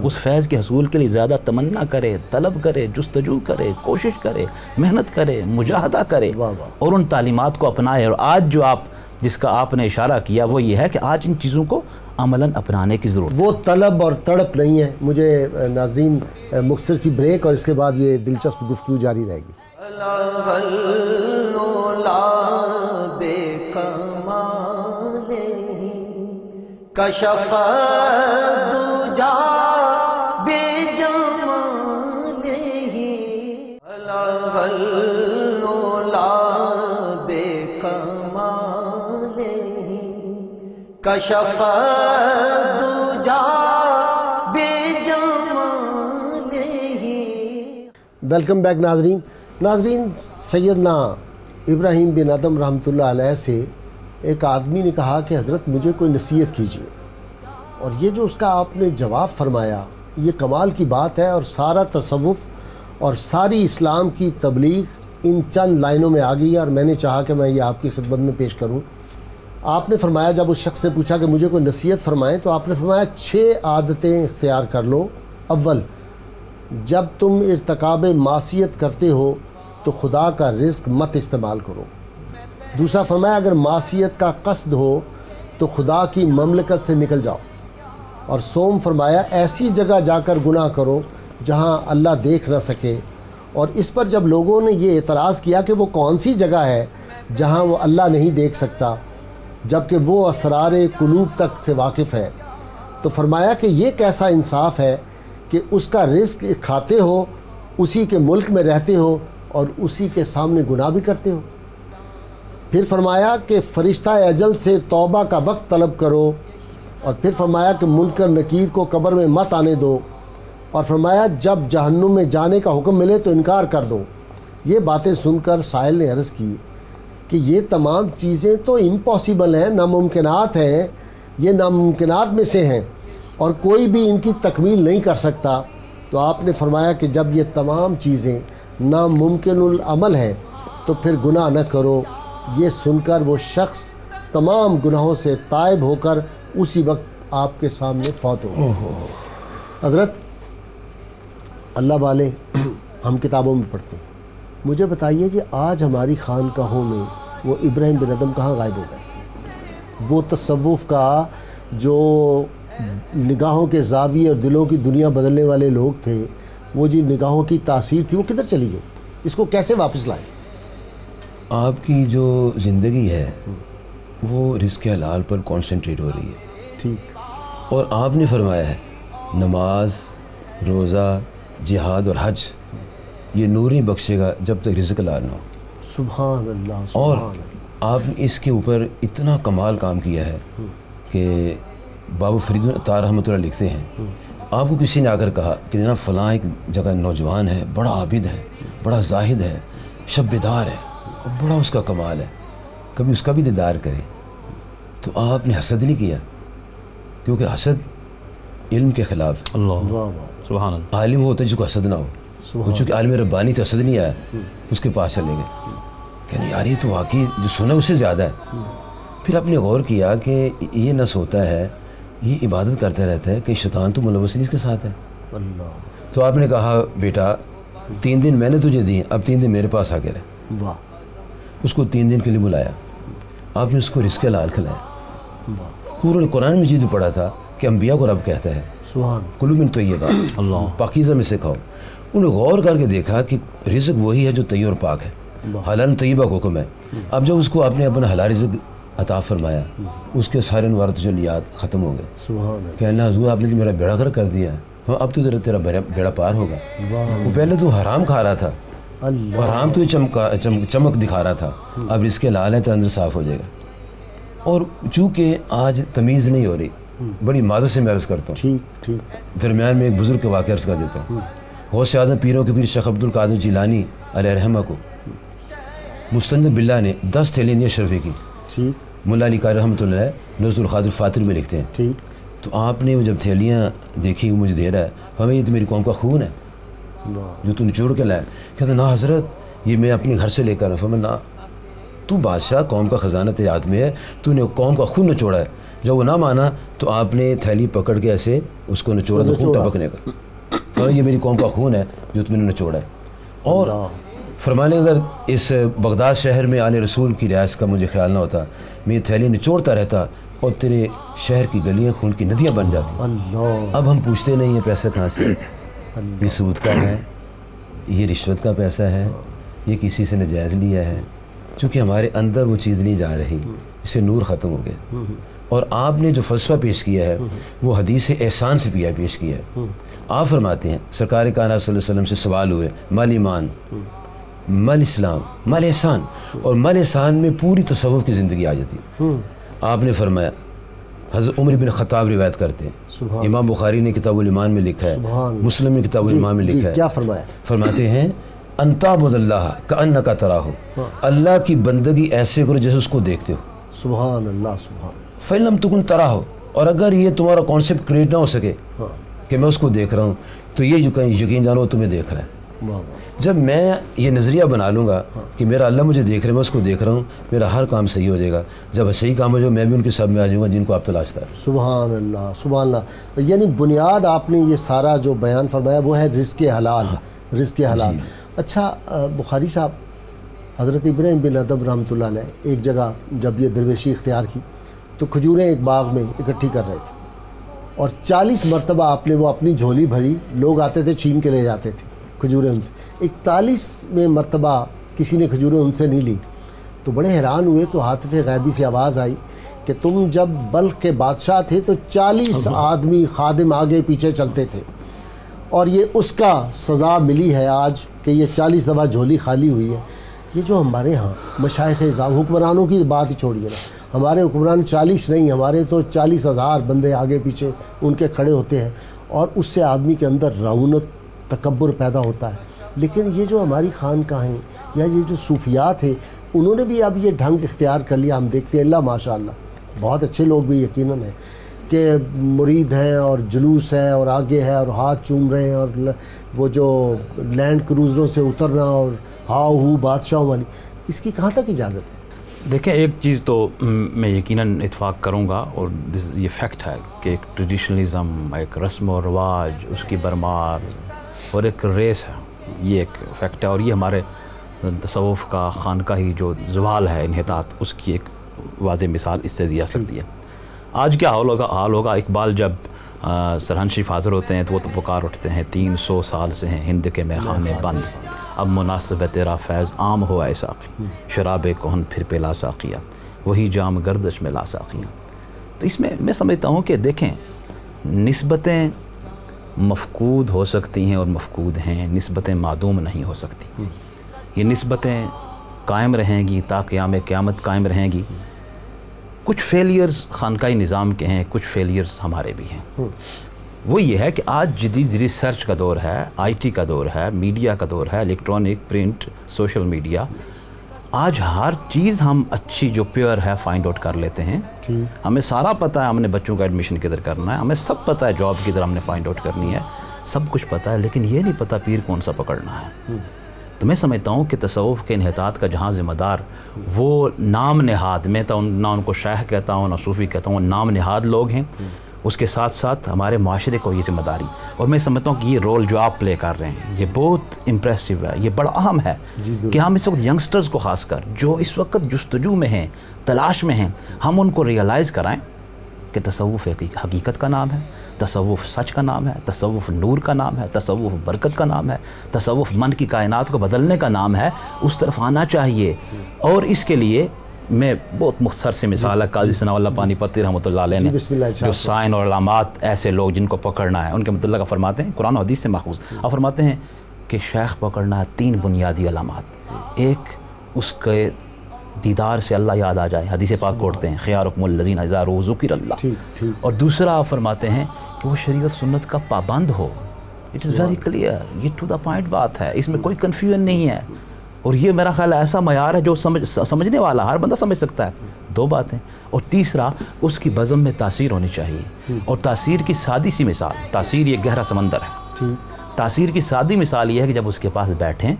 اس فیض کے حصول کے لیے زیادہ تمنا کرے، طلب کرے، جستجو کرے، کوشش کرے، محنت کرے، مجاہدہ کرے، اور ان تعلیمات کو اپنائے. اور آج جو جس کا آپ نے اشارہ کیا وہ یہ ہے کہ آج ان چیزوں کو عملاً اپنانے کی ضرورت ہے۔ وہ طلب اور تڑپ نہیں ہے. مجھے ناظرین مختصر سی بریک اور اس کے بعد یہ دلچسپ گفتگو جاری رہے گی. کشف دجا بجمالہ بلغ العلا بکمالہ کشف دجا بجمالہ. ویلکم بیک ناظرین سیدنا ابراہیم بن ادم رحمۃ اللہ علیہ سے ایک آدمی نے کہا کہ حضرت مجھے کوئی نصیحت کیجیے، اور یہ جو اس کا آپ نے جواب فرمایا یہ کمال کی بات ہے، اور سارا تصوف اور ساری اسلام کی تبلیغ ان چند لائنوں میں آ گئی ہے، اور میں نے چاہا کہ میں یہ آپ کی خدمت میں پیش کروں. آپ نے فرمایا جب اس شخص نے پوچھا کہ مجھے کوئی نصیحت فرمائیں تو آپ نے فرمایا 6 عادتیں اختیار کر لو. اول، جب تم ارتکاب معصیت کرتے ہو تو خدا کا رزق مت استعمال کرو. دوسرا فرمایا اگر معصیت کا قصد ہو تو خدا کی مملکت سے نکل جاؤ. اور سوم فرمایا ایسی جگہ جا کر گناہ کرو جہاں اللہ دیکھ نہ سکے. اور اس پر جب لوگوں نے یہ اعتراض کیا کہ وہ کون سی جگہ ہے جہاں وہ اللہ نہیں دیکھ سکتا جبکہ وہ اسرار قلوب تک سے واقف ہے، تو فرمایا کہ یہ کیسا انصاف ہے کہ اس کا رزق کھاتے ہو، اسی کے ملک میں رہتے ہو اور اسی کے سامنے گناہ بھی کرتے ہو. پھر فرمایا کہ فرشتہ اجل سے توبہ کا وقت طلب کرو. اور پھر فرمایا کہ منکر نکیر کو قبر میں مت آنے دو. اور فرمایا جب جہنم میں جانے کا حکم ملے تو انکار کر دو. یہ باتیں سن کر سائل نے عرض کی کہ یہ تمام چیزیں تو امپاسبل ہیں، ناممکنات ہیں، یہ ناممکنات میں سے ہیں اور کوئی بھی ان کی تکمیل نہیں کر سکتا. تو آپ نے فرمایا کہ جب یہ تمام چیزیں ناممکن العمل ہیں تو پھر گناہ نہ کرو. یہ سن کر وہ شخص تمام گناہوں سے تائب ہو کر اسی وقت آپ کے سامنے فوت ہو گئے. حضرت اللہ والے ہم کتابوں میں پڑھتے ہیں، مجھے بتائیے کہ آج ہماری خانقاہوں میں وہ ابراہیم بن ادم کہاں غائب ہو گئے؟ وہ تصوف کا جو نگاہوں کے زاویے اور دلوں کی دنیا بدلنے والے لوگ تھے، وہ جو نگاہوں کی تاثیر تھی وہ کدھر چلی گئی؟ اس کو کیسے واپس لائیں؟ آپ کی جو زندگی ہے وہ رزق حلال پر کانسنٹریٹ ہو رہی ہے. ٹھیک. اور آپ نے فرمایا ہے نماز، روزہ، جہاد اور حج یہ نور نہیں بخشے گا جب تک رزق حلال نہ ہو. سبحان اللہ. اور آپ نے اس کے اوپر اتنا کمال کام کیا ہے کہ بابو فرید العطار رحمۃ اللہ لکھتے ہیں آپ کو کسی نے آ کر کہا کہ جناب فلاں ایک جگہ نوجوان ہے، بڑا عابد ہے، بڑا زاہد ہے، شب بیدار ہے اور بڑا اس کا کمال ہے، کبھی اس کا بھی دیدار کرے. تو آپ نے حسد نہیں کیا، کیونکہ حسد علم کے خلاف ہے. اللہ واہ سبحان اللہ. عالم ہوتا ہے جس کو حسد نہ ہو. وہ چونکہ عالم ربانی تو حسد نہیں آیا، اس کے پاس چلے گئے کہ نہیں یار یہ تو واقعی جو سنا اس سے زیادہ ہے. پھر آپ نے غور کیا کہ یہ نہ سوتا ہے، یہ عبادت کرتا رہتا ہے کہ شیطان تو ملوث اس کے ساتھ ہے. اللہ. تو آپ نے کہا بیٹا 3 دن میں نے تجھے دی، اب 3 دن میرے پاس آ کے رہے. واہ. اس کو 3 دن کے لیے بلایا، آپ نے اس کو رزق حلال کھلایا. قرآن مجید میں پڑھا تھا کہ انبیاء کو رب کہتا ہے سبحان. کلوا من طیبات، اللہ پاکیزہ میں سے کھاؤ. انہوں نے غور کر کے دیکھا کہ رزق وہی ہے جو طیب اور پاک ہے، حلال طیبہ کو حکم ہے. اب جب اس کو آپ نے اپنا حلال رزق عطا فرمایا، اس کے سارے انوار تجلیات ختم ہو گئے. سبحان. کہنا حضور آپ نے تو میرا بیڑا گھر کر دیا ہے، ہاں اب تو تیرا بیڑا پار ہوگا. وہ پہلے تو حرام کھا رہا تھا اللہ. اور حرام تو چمک دکھا رہا تھا، اب رزق حلال ہے تو اندر صاف ہو جائے گا. اور چونکہ آج تمیز نہیں ہو رہی، بڑی معذرت سے میں عرض کرتا ہوں، ٹھیک ٹھیک. درمیان میں ایک بزرگ کے واقعہ عرض کر دیتا ہوں. غوث اعظم پیروں کے پیر شیخ عبد القادر جیلانی علیہ رحمہ کو مستند باللہ نے 10 تھیلیاں دی اشرفی کی. ٹھیک. ملا علی قاری رحمۃ اللہ نزل القادر فاتر میں لکھتے ہیں. ٹھیک. تو آپ نے وہ جب تھیلیاں دیکھی وہ مجھے دے رہا ہے، ہمیں یہ تو میری قوم کا خون ہے جو تو نچوڑ کے لایا. کہتا نا حضرت یہ میں اپنے گھر سے لے کر رہا. میں نا تو بادشاہ قوم کا خزانہ تیرے ہاتھ میں ہے، تو نے قوم کا خون نچوڑا ہے. جب وہ نہ مانا تو آپ نے تھیلی پکڑ کے ایسے اس کو نچوڑا تو خون ٹپکنے کا. یہ میری قوم کا خون ہے جو تم نے نچوڑا ہے. اور فرمانے اگر اس بغداد شہر میں آل رسول کی رہائش کا مجھے خیال نہ ہوتا، میں یہ تھیلی نچوڑتا رہتا اور تیرے شہر کی گلیاں خون کی ندیاں بن جاتی. اللہ اب ہم پوچھتے نہیں ہیں پیسہ کہاں سے، یہ سود کا ہے، یہ رشوت کا پیسہ ہے، یہ کسی سے نجائز لیا ہے. چونکہ ہمارے اندر وہ چیز نہیں جا رہی، اسے نور ختم ہو گیا. اور آپ نے جو فلسفہ پیش کیا ہے وہ حدیث احسان سے پیش کیا ہے. آپ فرماتے ہیں سرکار کائنات صلی اللہ علیہ وسلم سے سوال ہوئے مال ایمان، مال اسلام، مال احسان، اور مال احسان میں پوری تصوف کی زندگی آ جاتی ہے. آپ نے فرمایا، حضرت عمر بن خطاب روایت کرتے ہیں، امام بخاری نے کتاب الایمان میں لکھا ہے، مسلم نے کتاب الایمان میں لکھا ہے، کیا فرمایا؟ فرماتے ہیں ان تعبد اللہ کأنک تراہ، اللہ کی بندگی ایسے کرو جیسے اس کو دیکھتے ہو. سبحان اللہ، سبحان. فَإِن لَمْ تَكُنْ تَرَاهُ، اور اگر یہ تمہارا کانسیپٹ کریٹ نہ ہو سکے کہ میں اس کو دیکھ رہا ہوں، تو یہ یقین جانو وہ تمہیں دیکھ رہا ہے. جب میں یہ نظریہ بنا لوں گا کہ میرا اللہ مجھے دیکھ رہے ہیں، میں اس کو دیکھ رہا ہوں، میرا ہر کام صحیح ہو جائے گا. جب صحیح کام ہو جائے میں بھی ان کے سب میں آ جاؤں گا جن کو آپ تلاش کر رہے ہیں. سبحان اللہ، سبحان اللہ. یعنی بنیاد آپ نے یہ سارا جو بیان فرمایا وہ ہے رزق حلال، رزق حلال. اچھا بخاری صاحب، حضرت ابراہیم بن ادم رحمۃ اللہ علیہ ایک جگہ جب یہ درویشی اختیار کی تو کھجوریں ایک باغ میں اکٹھی کر رہے تھے، اور 40 مرتبہ آپ نے وہ اپنی جھولی بھری، لوگ آتے تھے چھین کے لے جاتے تھے کھجوریں ان سے. 41ویں مرتبہ کسی نے کھجوریں ان سے نہیں لی تو بڑے حیران ہوئے. تو ہاتف غیبی سے آواز آئی کہ تم جب بلخ کے بادشاہ تھے تو 40 آدمی خادم آگے پیچھے چلتے تھے، اور یہ اس کا سزا ملی ہے آج کہ یہ 40 دفعہ جھولی خالی ہوئی ہے. یہ جو ہمارے ہاں مشائخ اعظام، حکمرانوں کی بات ہی چھوڑیے نا، ہمارے حکمران 40 نہیں، ہمارے تو 40,000 بندے آگے پیچھے ان کے کھڑے ہوتے ہیں، اور اس سے آدمی کے اندر رعونت، تکبر پیدا ہوتا ہے. لیکن یہ جو ہماری خانقاہیں یا یہ جو صوفیات ہیں، انہوں نے بھی اب یہ ڈھنگ اختیار کر لیا. ہم دیکھتے ہیں اللہ ماشاء اللہ بہت اچھے لوگ بھی یقیناً ہیں کہ مرید ہیں اور جلوس ہے اور آگے ہے اور ہاتھ چوم رہے ہیں، اور وہ جو لینڈ کروزروں سے اترنا اور ہاؤ ہو بادشاہوں والی، اس کی کہاں تک اجازت ہے؟ دیکھیں، ایک چیز تو میں یقیناً اتفاق کروں گا، اور یہ فیکٹ ہے کہ ایک ٹریڈیشنلزم، ایک رسم و رواج، اس کی برمار اور ایک ریس ہے، یہ ایک فیکٹ ہے. اور یہ ہمارے تصوف کا خانقاہی جو زوال ہے، انحطاط، اس کی ایک واضح مثال اس سے دی جا سکتی ہے. آج کیا حال ہوگا اقبال جب سرہن شریف حاضر ہوتے ہیں تو وہ تو پکار اٹھتے ہیں 300 سال سے ہیں ہند کے میخانے بند، اب مناسب ہے تیرا فیض عام ہو اے ساقی، شراب کہن پھر پلا ساقیہ، وہی جام گردش میں لا ساقیہ. تو اس میں سمجھتا ہوں کہ دیکھیں، نسبتیں مفقود ہو سکتی ہیں اور مفقود ہیں، نسبتیں معدوم نہیں ہو سکتی. یہ نسبتیں قائم رہیں گی تا قیام قیامت قائم رہیں گی. کچھ فیلیئرز خانقاہی نظام کے ہیں، کچھ فیلیئرز ہمارے بھی ہیں. وہ یہ ہے کہ آج جدید ریسرچ کا دور ہے، آئی ٹی کا دور ہے، میڈیا کا دور ہے، الیکٹرانک، پرنٹ، سوشل میڈیا. آج ہر چیز ہم اچھی جو پیور ہے فائنڈ آؤٹ کر لیتے ہیں. ہمیں سارا پتہ ہے ہم نے بچوں کا ایڈمیشن کدھر کرنا ہے، ہمیں سب پتہ ہے جاب کدھر ہم نے فائنڈ آؤٹ کرنی ہے، سب کچھ پتہ ہے، لیکن یہ نہیں پتہ پیر کون سا پکڑنا ہے. تو میں سمجھتا ہوں کہ تصوف کے انحطاط کا جہاں ذمہ دار وہ نام نہاد، میں تو نہ ان کو شیخ کہتا ہوں نہ صوفی کہتا ہوں، نام نہاد لوگ ہیں. اس کے ساتھ ساتھ ہمارے معاشرے کو یہ ذمہ داری، اور میں سمجھتا ہوں کہ یہ رول جو آپ پلے کر رہے ہیں یہ بہت امپریسو ہے، یہ بڑا اہم ہے کہ ہم اس وقت ینگسٹرز کو خاص کر جو اس وقت جستجو میں ہیں، تلاش میں ہیں، ہم ان کو ریئلائز کرائیں کہ تصوف ایک حقیقت کا نام ہے، تصوف سچ کا نام ہے، تصوف نور کا نام ہے، تصوف برکت کا نام ہے، تصوف من کی کائنات کو بدلنے کا نام ہے. اس طرف آنا چاہیے. اور اس کے لیے میں بہت مختصر سے مثال ہے، قاضی ثناء اللہ پانی پتی رحمۃ اللہ علیہ نے جو سائن اور علامات ایسے لوگ جن کو پکڑنا ہے ان کے متعلق کا فرماتے ہیں، قرآن و حدیث سے ماخوذ، اور فرماتے ہیں کہ شیخ پکڑنا ہے 3 بنیادی علامات. ایک، اس کے دیدار سے اللہ یاد آ جائے، حدیث پاک کوڑتے ہیں خیارکم الذین اذا ذکر اللہ. اور دوسرا آپ فرماتے ہیں کہ وہ شریعت سنت کا پابند ہو. اٹ از ویری کلیئر، یہ ٹو دا پوائنٹ بات ہے، اس میں کوئی کنفیوژن نہیں ہے. اور یہ میرا خیال ایسا معیار ہے جو سمجھنے والا ہر بندہ سمجھ سکتا ہے. 2 باتیں. اور تیسرا، اس کی بزم میں تاثیر ہونی چاہیے. اور تاثیر کی سادی سی مثال، تاثیر یہ گہرا سمندر ہے. تاثیر کی سادی مثال یہ ہے کہ جب اس کے پاس بیٹھیں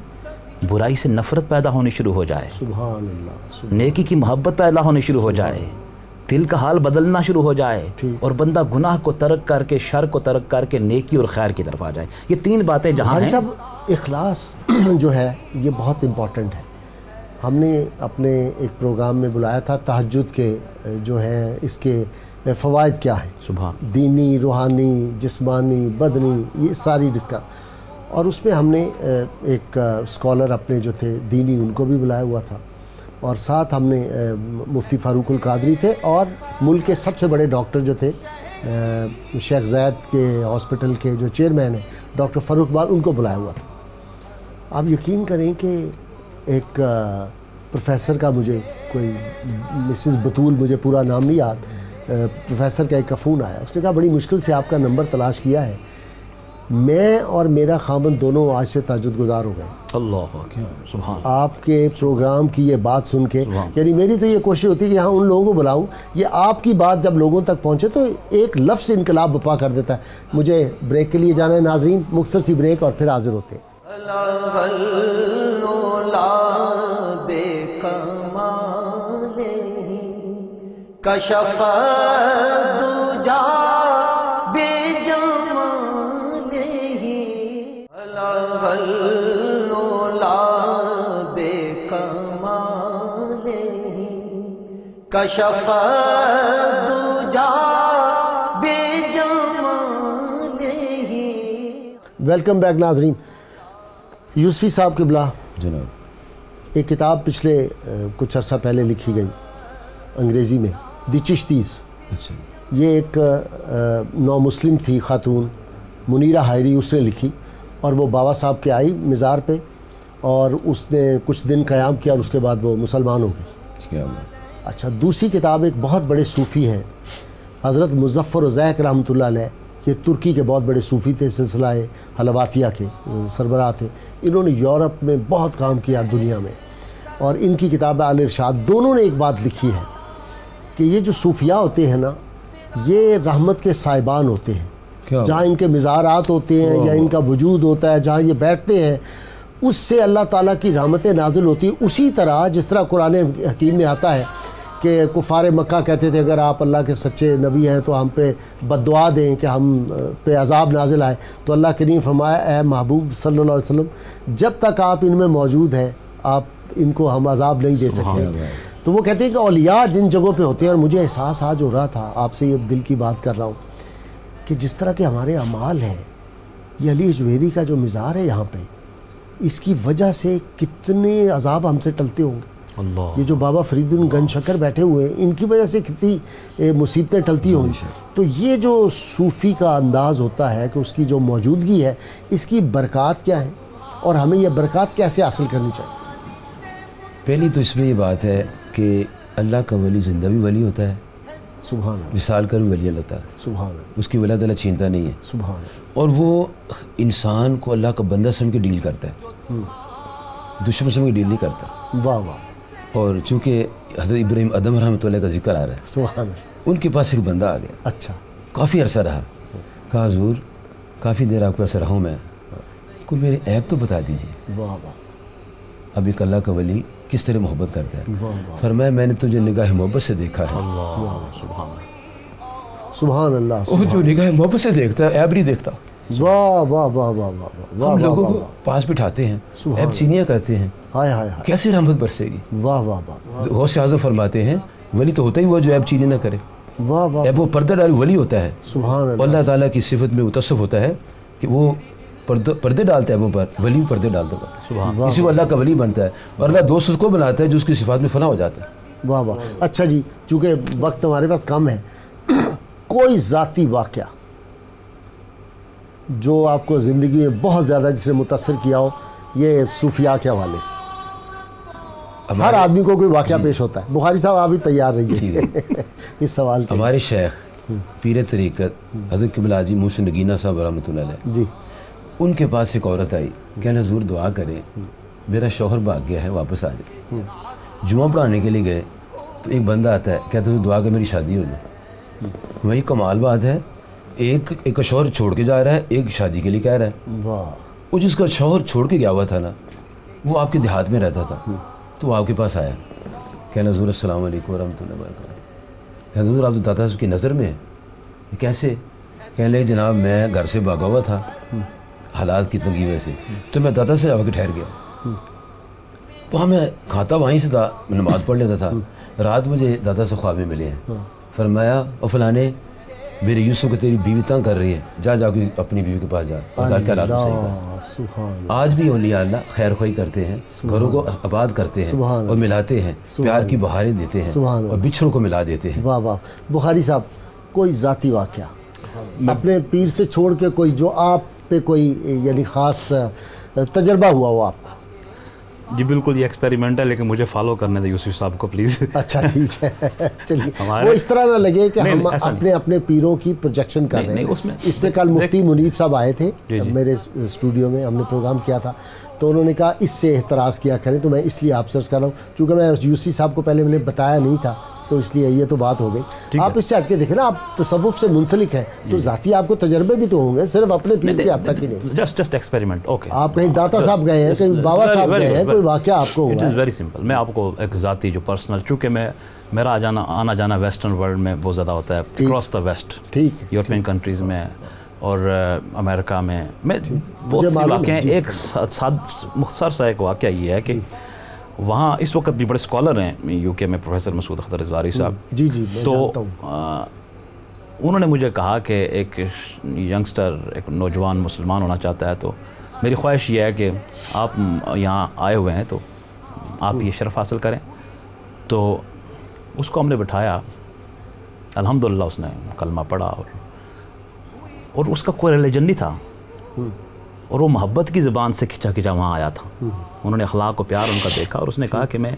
برائی سے نفرت پیدا ہونی شروع ہو جائے، سبحان اللہ، نیکی کی محبت پیدا ہونی شروع ہو جائے، دل کا حال بدلنا شروع ہو جائے، اور بندہ گناہ کو ترک کر کے، شر کو ترک کر کے نیکی اور خیر کی طرف آ جائے. یہ 3 باتیں جہاں ہیں. صاحب اخلاص جو ہے یہ بہت امپورٹنٹ ہے. ہم نے اپنے ایک پروگرام میں بلایا تھا تہجد کے جو ہیں اس کے فوائد کیا ہیں، سبحان دینی، روحانی، جسمانی، بدنی، یہ ساری اور اس میں ہم نے ایک اسکالر اپنے جو تھے دینی ان کو بھی بلایا ہوا تھا، اور ساتھ ہم نے مفتی فاروق القادری تھے، اور ملک کے سب سے بڑے ڈاکٹر جو تھے شیخ زید کے ہاسپٹل کے جو چیئرمین ہیں ڈاکٹر فاروق اقبال، ان کو بلایا ہوا تھا۔ آپ یقین کریں کہ ایک پروفیسر کا، مجھے کوئی مسز بطول، مجھے پورا نام نہیں یاد، پروفیسر کا ایک فون آیا، اس نے کہا بڑی مشکل سے آپ کا نمبر تلاش کیا ہے، میں اور میرا خاوند دونوں آج سے تہجد گزار ہو گئے اللہ سبحان آپ کے پروگرام کی یہ بات سن کے۔ یعنی میری تو یہ کوشش ہوتی ہے کہ ہاں ان لوگوں کو بلاؤں، یہ آپ کی بات جب لوگوں تک پہنچے تو ایک لفظ انقلاب برپا کر دیتا ہے۔ مجھے بریک کے لیے جانا ہے ناظرین، مختصر سی بریک اور پھر حاضر ہوتے ہیں۔ کشف دجا بے جمالہ الغ العلا بے کمالہ کشف دجا بے جمالہ۔ ویلکم بیک ناظرین۔ یوسفی صاحب قبلہ، جناب، ایک کتاب پچھلے کچھ عرصہ پہلے لکھی گئی انگریزی میں، دی چشتیز۔ اچھا، یہ ایک نو مسلم تھی خاتون، منیرہ حائری، اس نے لکھی، اور وہ بابا صاحب کے آئی مزار پہ، اور اس نے کچھ دن قیام کیا، اور اس کے بعد وہ مسلمان ہو گئی۔ کیا بات۔ اچھا، دوسری کتاب ایک بہت بڑے صوفی ہیں حضرت مظفر الزیق رحمۃ اللہ علیہ، یہ ترکی کے بہت بڑے صوفی تھے، سلسلہ حلواتیہ کے سربراہ تھے، انہوں نے یورپ میں بہت کام کیا دنیا میں، اور ان کی کتاب الارشاد، دونوں نے ایک بات لکھی ہے کہ یہ جو صوفیاء ہوتے ہیں نا، یہ رحمت کے صاحبان ہوتے ہیں، جہاں ان کے مزارات ہوتے ہیں یا ان کا وجود ہوتا ہے، جہاں یہ بیٹھتے ہیں، اس سے اللہ تعالیٰ کی رحمتیں نازل ہوتی ہیں۔ اسی طرح جس طرح قرآن حکیم میں آتا ہے کہ کفار مکہ کہتے تھے اگر آپ اللہ کے سچے نبی ہیں تو ہم پہ بد دعا دیں کہ ہم پہ عذاب نازل آئے، تو اللہ کریم فرمایا اے محبوب صلی اللہ علیہ وسلم، جب تک آپ ان میں موجود ہیں آپ ان کو ہم عذاب نہیں دے سکتے۔ تو وہ کہتے ہیں کہ اولیاء جن جگہوں پہ ہوتے ہیں، اور مجھے احساس آج ہو رہا تھا، آپ سے یہ دل کی بات کر رہا ہوں، کہ جس طرح کے ہمارے اعمال ہیں، یہ علی اجویری کا جو مزار ہے یہاں پہ، اس کی وجہ سے کتنے عذاب ہم سے ٹلتے ہوں گے۔ اللہ، یہ جو بابا فرید گنج شکر بیٹھے ہوئے ہیں، ان کی وجہ سے کتنی مصیبتیں ٹلتی ہوں گی۔ تو یہ جو صوفی کا انداز ہوتا ہے کہ اس کی جو موجودگی ہے، اس کی برکات کیا ہیں، اور ہمیں یہ برکات کیسے حاصل کرنی چاہیے؟ پہلی تو اس میں یہ بات ہے کہ اللہ کا ولی زندہ بھی ولی ہوتا ہے، سبحان اللہ، وصال کر بھی ولی اللہ ہوتا ہے، سبحان اللہ، اس کی ولایت اللہ چھینتا نہیں ہے، سبحان اللہ، اور وہ انسان کو اللہ کا بندہ سمجھ کے ڈیل کرتا ہے، دشمن سمجھ کے ڈیل نہیں کرتا۔ واہ واہ، اور چونکہ حضرت ابراہیم ادم رحمۃ اللہ کا ذکر آ رہا ہے، سبحان اللہ، ان کے پاس ایک بندہ آ گیا، اچھا، کافی عرصہ رہا، کہا حضور کافی دیر آپ کے پاس رہا ہوں میں، کوئی میرے عیب تو بتا دیجیے۔ واہ واہ، اب ایک اللہ کا ولی کس طرح محبت کرتا ہے، واہ واہ، فرمایا میں نے تجھے نگاہ محبت سے دیکھا ہے، سبحان اللہ، وہ جو نگاہ محبت سے دیکھتا ہے عیب نہیں دیکھتا۔ واہ واہ واہ واہ واہ واہ، ہم لوگوں کو پاس بٹھاتے ہیں، عیب چینیاں کرتے ہیں، ہائے ہائے ہائے، کیسے رحمت برسے گی؟ واہ واہ واہ غوث اعظم فرماتے ہیں ولی تو ہوتا ہی وہ جو عیب چینی نہ کرے، واہ واہ، عیب وہ پردہ ڈال ولی ہوتا ہے، سبحان اور اللہ، اللہ تعالیٰ کی صفت میں متصف ہوتا ہے کہ وہ پردے ڈالتا ہے عیبوں پر، ولی بھی پردے ڈالتا ہے، اسی کو اللہ کا ولی بنتا ہے، اور اللہ دوست اس کو بناتا ہے جو اس کی صفات میں فنا ہو جاتا ہے۔ واہ واہ۔ اچھا جی، چونکہ وقت ہمارے پاس کم ہے، کوئی ذاتی واقعہ جو آپ کو زندگی میں بہت زیادہ جس نے متاثر کیا ہو، یہ صوفیاء کے حوالے سے؟ ہر آدمی کو کوئی واقعہ پیش ہوتا ہے۔ بخاری صاحب آپ بھی تیار رہیے اس سوال کے۔ ہمارے شیخ پیر طریقت حضرت قبلہ حاجی محسن نگینہ صاحب رحمۃ اللہ علیہ، جی، ان کے پاس ایک عورت آئی، کہنے حضور دعا کریں میرا شوہر بھاگ گیا ہے، واپس آ جائے۔ جمعہ پڑھانے کے لیے گئے تو ایک بندہ آتا ہے، کہتا ہے دعا کہ میری شادی ہو جائے۔ وہی کمال بات ہے، ایک شوہر چھوڑ کے جا رہا ہے، ایک شادی کے لیے کہہ رہا ہے۔ واہ، وہ جس کا شوہر چھوڑ کے گیا ہوا تھا نا، وہ آپ کے دیہات میں رہتا تھا، تو وہ آپ کے پاس آیا، کہنا حضور السلام علیکم ورحمۃ اللہ وبرکاتہ۔ کہنا حضور آپ تو داتا صاحب کی نظر میں ہے، کیسے؟ کہنے لگے جناب میں گھر سے بھاگا ہوا تھا حالات کی تنگی وجہ سے، تو میں داتا سے آ کے ٹھہر گیا۔ وہاں میں کھاتا وہیں سے تھا، میں نماز پڑھ لیتا تھا. رات مجھے دادا سے خواب میں ملے ہیں، فرمایا او فلانے میرے یوسف کو تیری بیوی تنگ کر رہی ہے، جا کے اپنی بیوی کے پاس جا اور گھر کے حالات کو صحیح کر. سبحان آج بھی اولیاء اللہ خیر خواہی کرتے ہیں، گھروں کو آباد کرتے ہیں اور ملاتے ہیں، پیار کی بہاریں دیتے ہیں اور بچھڑوں کو ملا دیتے ہیں. واہ واہ. بخاری صاحب کوئی ذاتی واقعہ اپنے پیر سے چھوڑ کے کوئی جو آپ پہ کوئی یعنی خاص تجربہ ہوا ہو آپ کا؟ جی بالکل، یہ ایکسپیریمنٹ ہے، لیکن مجھے فالو کرنے دیں یوسف صاحب کو پلیز. اچھا ٹھیک ہے، چلیے. وہ اس طرح نہ لگے کہ ہم اپنے پیروں کی پروجیکشن کر رہے ہیں. اس میں کل مفتی منیب صاحب آئے تھے میرے اسٹوڈیو میں، ہم نے پروگرام کیا تھا، تو انہوں نے کہا اس سے احتراز کیا کریں، تو میں اس لیے آپ سے عرض کر رہا ہوں چونکہ میں یوسی صاحب کو پہلے میں نے بتایا نہیں تھا، تو اس لیے یہ تو بات ہو گئی. آپ اس سے ہٹ کے دیکھیں نا، آپ تصوف سے منسلک ہیں تو ذاتی آپ کو تجربے بھی تو ہوں گے، صرف اپنے پیر کی حد تک ہی نہیں. Just experiment. اوکے، آپ کہیں داتا صاحب گئے ہیں، کہیں بابا صاحب گئے ہیں، کوئی واقعہ آپ کو اٹ ہوا از ہے؟ Very simple. میں آپ کو ایک ذاتی جو پرسنل، چونکہ میرا آنا جانا ویسٹرن ورلڈ میں بہت زیادہ ہوتا ہے، اکراس دا ویسٹ، ٹھیک ہے، یورپین کنٹریز میں اور امریکہ میں بہت سی واقعے ہیں. ایک مختصر سا ایک واقعہ یہ ہے کہ وہاں اس وقت بھی بڑے اسکالر ہیں یو کے میں، پروفیسر مسعود اختر رضواری صاحب. جی جی میں تو جانتا ہوں. انہوں نے مجھے کہا کہ ایک ینگسٹر، ایک نوجوان مسلمان ہونا چاہتا ہے، تو میری خواہش یہ ہے کہ آپ یہاں آئے ہوئے ہیں تو آپ یہ شرف حاصل کریں. تو اس کو ہم نے بٹھایا، الحمدللہ اس نے کلمہ پڑھا اور اس کا کوئی ریلیجن نہیں تھا، اور وہ محبت کی زبان سے کھچا وہاں آیا تھا. انہوں نے اخلاق و پیار ان کا دیکھا اور اس نے کہا کہ میں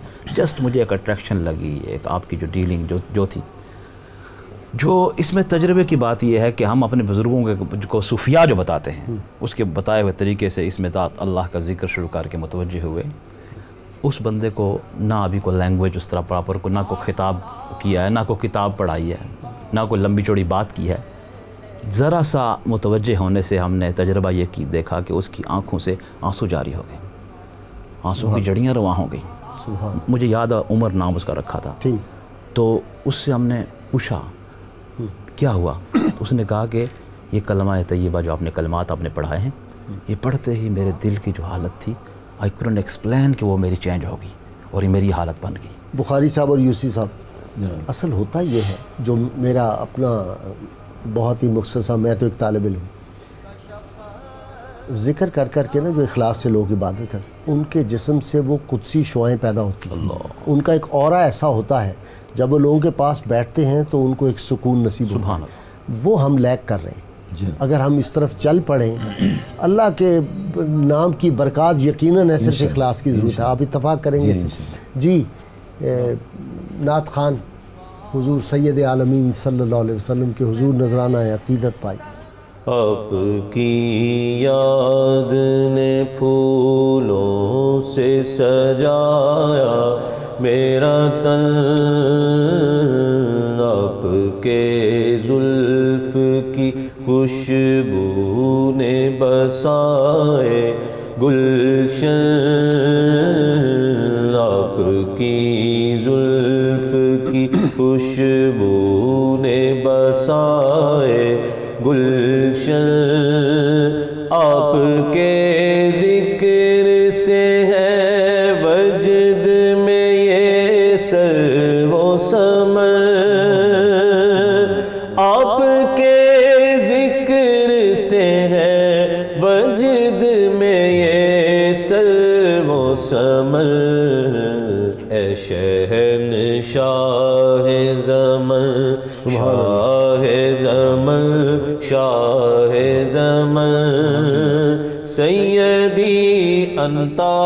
مجھے ایک اٹریکشن لگی، ایک آپ کی جو ڈیلنگ جو تھی. جو اس میں تجربے کی بات یہ ہے کہ ہم اپنے بزرگوں کو صوفیاء جو بتاتے ہیں اس کے بتائے ہوئے طریقے سے اس میں اللہ کا ذکر شروع کر کے متوجہ ہوئے. اس بندے کو نہ ابھی کوئی لینگویج اس طرح پراپر نہ کوئی خطاب کیا ہے، نہ کوئی کتاب پڑھائی ہے، نہ کوئی لمبی چوڑی بات کی ہے. ذرا سا متوجہ ہونے سے ہم نے تجربہ یہ دیکھا کہ اس کی آنکھوں سے آنسو جاری ہو گئے، آنسو کی جڑیاں رواں ہو گئیں. مجھے یاد ہے عمر نام اس کا رکھا تھا. تو اس سے ہم نے پوچھا کیا ہوا؟ اس نے کہا کہ یہ کلمہ طیبہ جو کلمات آپ نے پڑھائے ہیں، یہ پڑھتے ہی میرے دل کی جو حالت تھی آئی couldn't ایکسپلین کہ وہ میری چینج ہوگی اور یہ میری حالت بن گئی. بخاری صاحب اور یوسی صاحب، اصل ہوتا یہ ہے جو میرا اپنا بہت ہی مختصر، میں تو ایک طالب علم، ذکر کر کے نا جو اخلاص سے لوگ عبادت کرتے ان کے جسم سے وہ قدسی شعائیں پیدا ہوتی ہیں. ان کا ایک اورا ایسا ہوتا ہے جب وہ لوگوں کے پاس بیٹھتے ہیں تو ان کو ایک سکون نصیب ہوتا ہے. وہ ہم لیک کر رہے ہیں. اگر ہم اس طرف چل پڑیں، اللہ کے نام کی برکات یقیناً ہے، صرف اخلاص کی ضرورت ہے. آپ اتفاق کریں گے؟ جی نعت خان حضور سید عالمین صلی اللہ علیہ وسلم کے حضور نذرانہ عقیدت پائی. آپ کی یاد نے پھولوں سے سجایا میرا تن، آپ کے زلف کی خوشبو نے بسائے گلشن، آپ کی زلف کی خوشبو نے بسائے گلشن، آپ کے ذکر سے ہے وجد میں یہ سر و سمر، آپ کے ذکر سے ہے وجد میں یہ سر و سمر، اے شہنشاہ زمن، شاہ زمن، شاہ زمن، سیدی انتا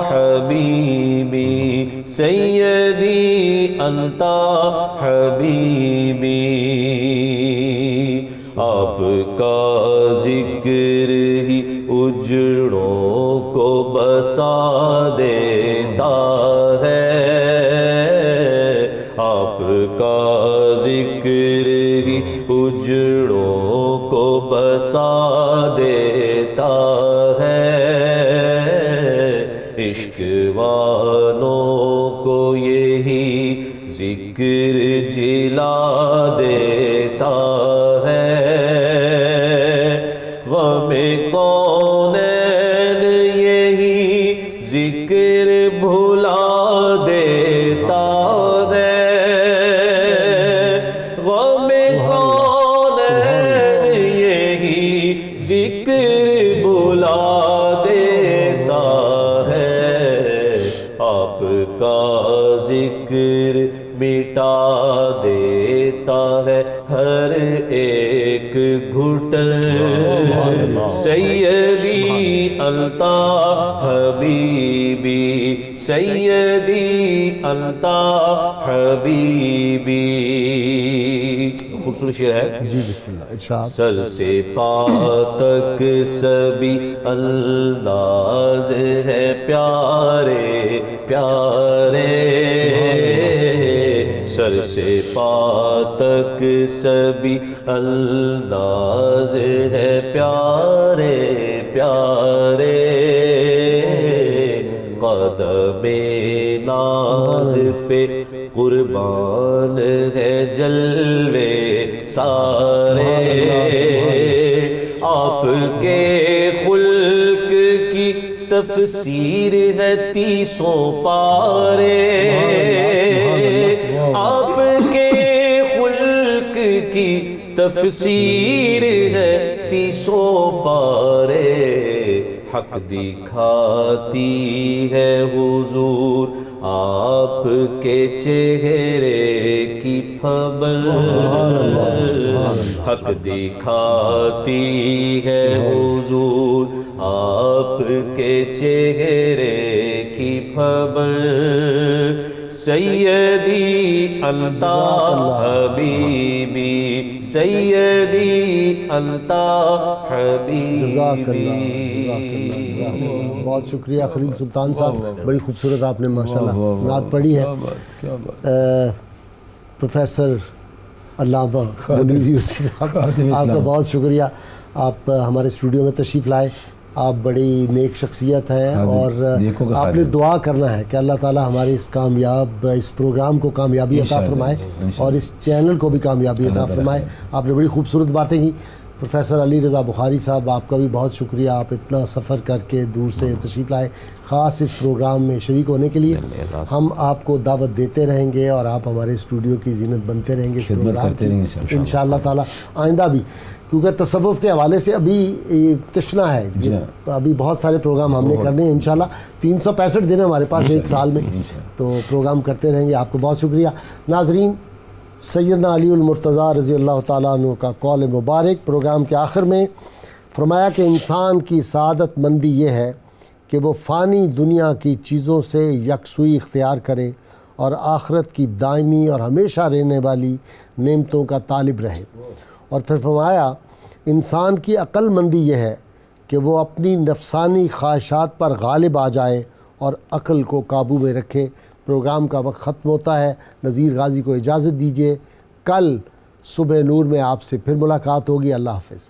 حبیبی، سیدی انتا حبیبی، آپ کا ذکر ہی اجڑوں کو بسا دیتا ہے، آپ کا ذکر ہی اجڑوں کو بسا دیتا ہے، عشق والوں کو یہی ذکر جلا دیتا ہے، غم کونین یہی ذکر ذکر بھلا دیتا ہے، غم کون ہے یہی ذکر بھلا دیتا ہے، آپ کا ذکر مٹا دیتا ہے ہر ایک گھٹن، سیدی انتا حبیبی، سیدی انتا حبیبی. خوبصورت شعر ہے. جی بسم اللہ ارشاد. سر سے پا تک سبھی انداز ہے پیارے پیارے، سر سے پا تک سبھی انداز ہے پیارے پیارے، قدم ناز پہ قربان ہے جلوے سارے، آپ کے خلق کی تفسیر ہے 30 پارے، آپ کے خلق کی تفسیر ہے 30 پارے، حق دکھاتی ہے حضور آپ کے چہرے کی پھبل، حق دکھاتی ہے حضور آپ کے چہرے کی پھبل، سیدی انتا حبیبی، سیدی انتا حبیبی. جزاک اللہ جزاک اللہ جزاک اللہ. بہت شکریہ خلیل سلطان صاحب، بڑی خوبصورت آپ نے ماشاءاللہ نعت پڑھی ہے. پروفیسر علامہ منیر یوسفی صاحب آپ کا بہت شکریہ، آپ ہمارے اسٹوڈیو میں تشریف لائے. آپ بڑی نیک شخصیت ہیں اور آپ نے دعا کرنا ہے کہ اللہ تعالی ہمارے اس پروگرام کو کامیابی عطا فرمائے اور اس چینل کو بھی کامیابی عطا فرمائے. آپ نے بڑی خوبصورت باتیں کی. پروفیسر علی رضا بخاری صاحب آپ کا بھی بہت شکریہ، آپ اتنا سفر کر کے دور سے تشریف لائے خاص اس پروگرام میں شریک ہونے کے لیے. ہم آپ کو دعوت دیتے رہیں گے اور آپ ہمارے اسٹوڈیو کی زینت بنتے رہیں گے، خدمت کرتے رہیں گے انشاءاللہ تعالی آئندہ بھی، کیونکہ تصوف کے حوالے سے ابھی تشنا ہے، ابھی بہت سارے پروگرام ہم نے کرنے ہیں انشاءاللہ. 365 دن ہمارے پاس ایک سال میں، تو پروگرام کرتے رہیں گے. آپ کو بہت شکریہ. ناظرین، سیدنا علی المرتضیٰ رضی اللہ تعالیٰ عنہ کا قول مبارک پروگرام کے آخر میں فرمایا کہ انسان کی سعادت مندی یہ ہے کہ وہ فانی دنیا کی چیزوں سے یکسوئی اختیار کرے اور آخرت کی دائمی اور ہمیشہ رہنے والی نعمتوں کا طالب رہے. اور پھر فرمایا انسان کی عقل مندی یہ ہے کہ وہ اپنی نفسانی خواہشات پر غالب آ جائے اور عقل کو قابو میں رکھے. پروگرام کا وقت ختم ہوتا ہے. نذیر غازی کو اجازت دیجیے، کل صبح نور میں آپ سے پھر ملاقات ہوگی. اللہ حافظ.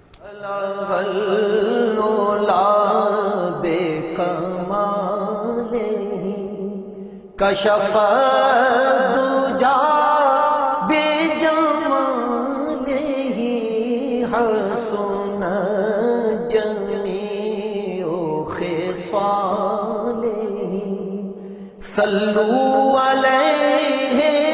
کشف دجا بجمالہ حسن جمیع خصالہ، صلو علیہ